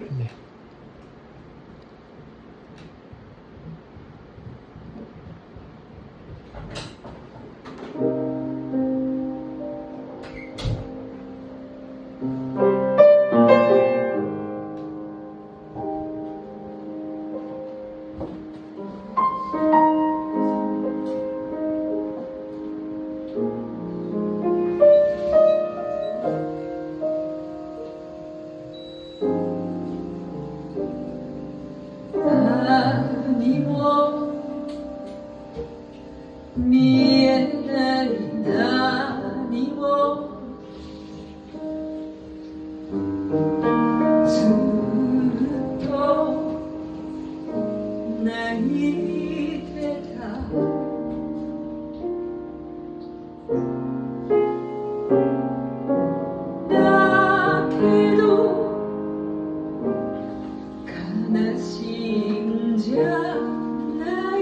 네.何も見えない何もずっと泣いてただけど悲しいんじゃない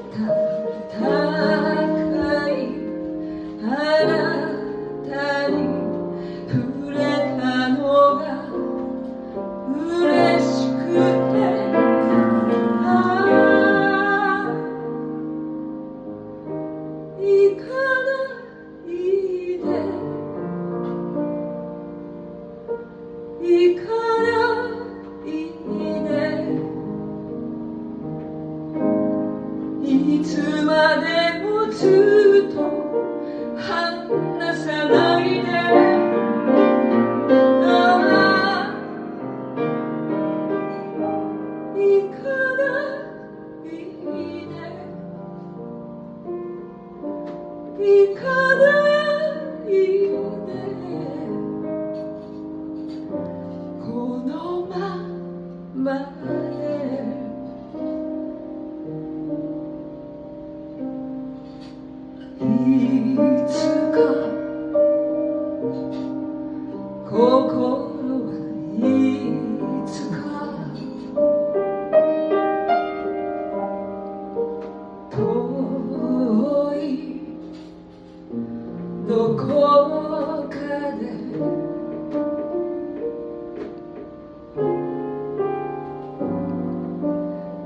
暖かいあなたに触れたのが嬉しくて行かないで行かないでいつまでもずっと離さないで行かないで行かないでこのままでいつか心はいつか遠いどこかで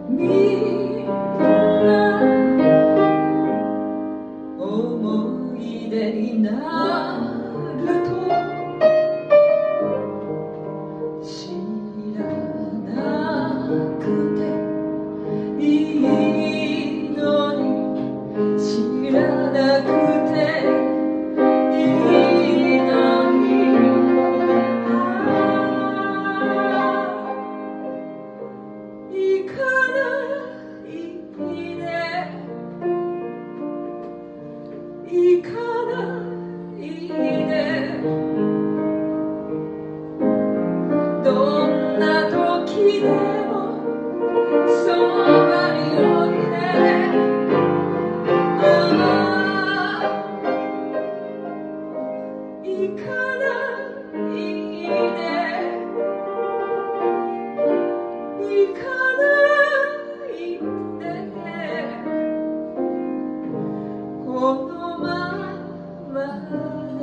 みんな思い出になると知らなくていいのに知らなくていいのに行かないで行かないでどんな時でもそばにおいで行かないで行かないでこのままで